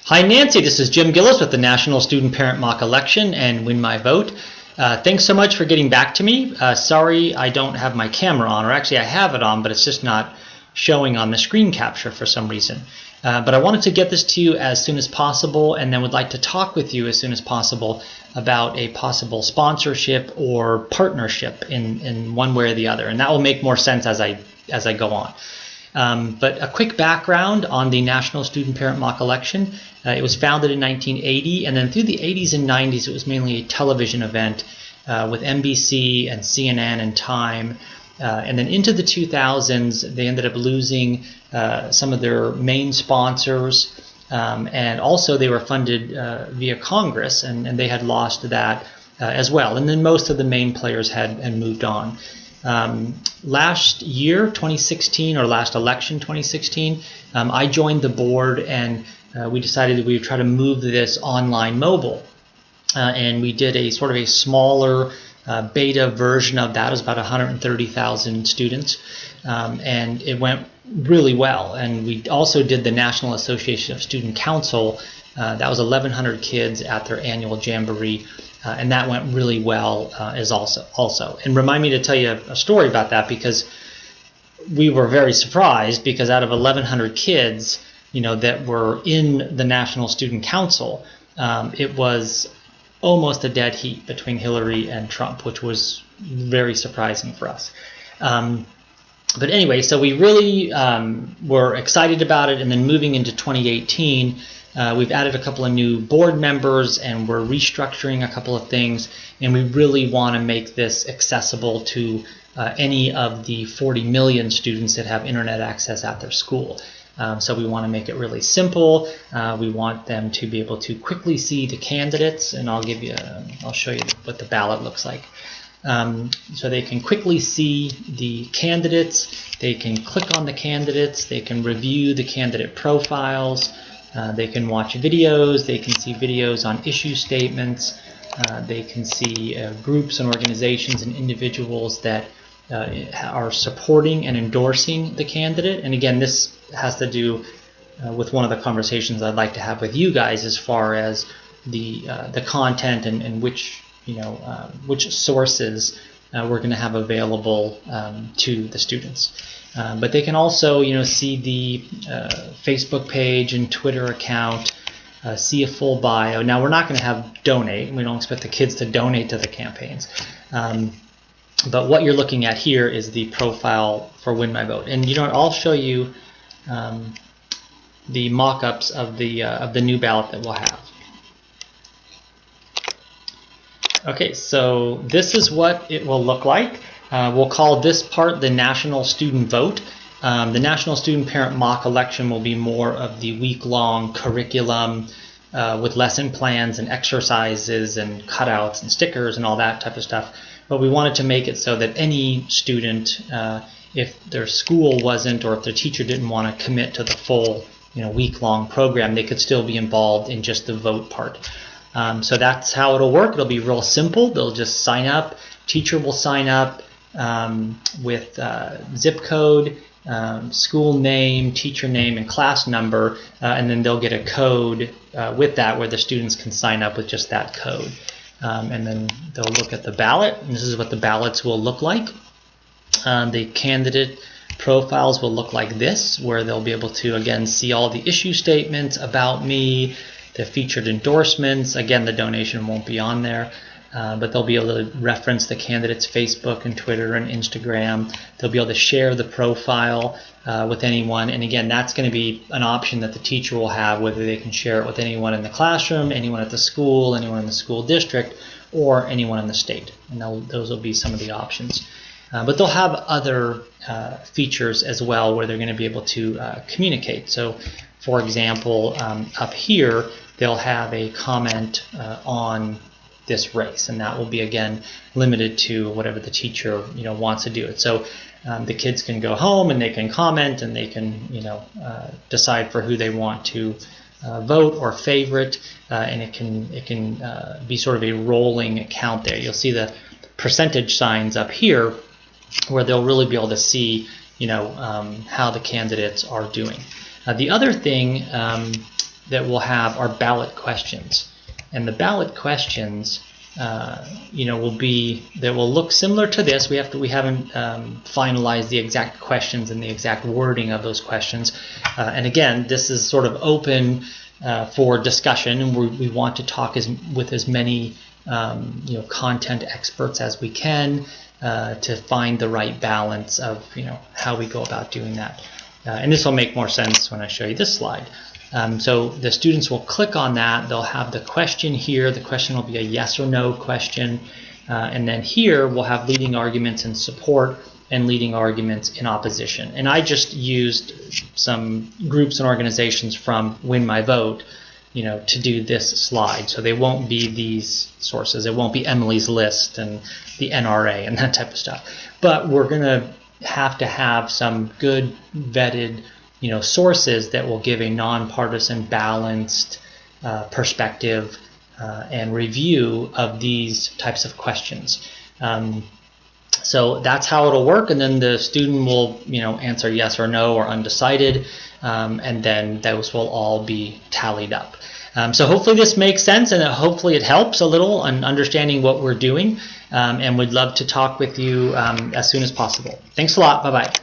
Hi Nancy, this is Jim Gillis with the National Student Parent Mock Election and Win My Vote. Thanks so much for getting back to me. Sorry I don't have my camera on, or actually I have it on, but it's just not showing on the screen capture for some reason. But I wanted to get this to you as soon as possible, and then would like to talk with you as soon as possible about a possible sponsorship or partnership in one way or the other, and that will make more sense as I go on. But a quick background on the National Student Parent Mock Election. It was founded in 1980, and then through the 80s and 90s it was mainly a television event with NBC and CNN and Time. And then into the 2000s they ended up losing some of their main sponsors, and also they were funded via Congress, and they had lost that as well. And then most of the main players had moved on. Last year, 2016, or last election, 2016, I joined the board, and we decided that we would try to move this online mobile. And we did a sort of a smaller beta version of that. It was about 130,000 students, and it went really well. And we also did the National Association of Student Council. That was 1,100 kids at their annual jamboree. And that went really well as also. And remind me to tell you a story about that, because we were very surprised, because out of 1,100 kids, that were in the National Student Council, it was almost a dead heat between Hillary and Trump, which was very surprising for us. But anyway, so we really were excited about it, and then moving into 2018, we've added a couple of new board members, and we're restructuring a couple of things, and we really want to make this accessible to any of the 40 million students that have internet access at their school. So we want to make it really simple. We want them to be able to quickly see the candidates, and I'll show you what the ballot looks like. So they can quickly see the candidates, they can click on the candidates, they can review the candidate profiles, they can watch videos, they can see videos on issue statements, they can see groups and organizations and individuals that are supporting and endorsing the candidate. And again, this has to do with one of the conversations I'd like to have with you guys as far as the content and which sources we're going to have available to the students. But they can also see the Facebook page and Twitter account, see a full bio. Now we're not going to have donate. We don't expect the kids to donate to the campaigns. But what you're looking at here is the profile for Win My Vote. And I'll show you the mock-ups of the new ballot that we'll have. Okay, so this is what it will look like. We'll call this part the National Student Vote. The National Student Parent Mock Election will be more of the week-long curriculum with lesson plans and exercises and cutouts and stickers and all that type of stuff. But we wanted to make it so that any student, if their school wasn't, or if their teacher didn't want to commit to the full week-long program, they could still be involved in just the vote part. So that's how it'll work. It'll be real simple. They'll just sign up. Teacher will sign up with zip code, school name, teacher name, and class number, and then they'll get a code with that where the students can sign up with just that code. And then they'll look at the ballot, and this is what the ballots will look like. The candidate profiles will look like this, where they'll be able to again see all the issue statements about me, the featured endorsements. Again, the donation won't be on there, but they'll be able to reference the candidate's Facebook and Twitter and Instagram. They'll be able to share the profile with anyone, and again, that's going to be an option that the teacher will have, whether they can share it with anyone in the classroom, anyone at the school, anyone in the school district, or anyone in the state. And those will be some of the options. But they'll have other features as well, where they're going to be able to communicate. So for example, up here they'll have a comment on this race, and that will be again limited to whatever the teacher wants to do it. So the kids can go home and they can comment, and they can decide for who they want to vote or favorite, and it can be sort of a rolling count there. You'll see the percentage signs up here, where they'll really be able to see how the candidates are doing. The other thing that we'll have are ballot questions. And the ballot questions will look similar to this. We haven't finalized the exact questions and the exact wording of those questions. And again, this is sort of open for discussion, and we want to talk with as many content experts as we can to find the right balance of how we go about doing that. And this will make more sense when I show you this slide. So the students will click on that. They'll have the question here. The question will be a yes or no question. And then here we'll have leading arguments in support and leading arguments in opposition. And I just used some groups and organizations from Win My Vote, to do this slide. So they won't be these sources. It won't be Emily's List and the NRA and that type of stuff. But we're going to have some good vetted sources that will give a nonpartisan, balanced perspective and review of these types of questions. So that's how it'll work, and then the student will answer yes or no or undecided, and then those will all be tallied up. So hopefully this makes sense, and hopefully it helps a little in understanding what we're doing, and we'd love to talk with you as soon as possible. Thanks a lot. Bye-bye.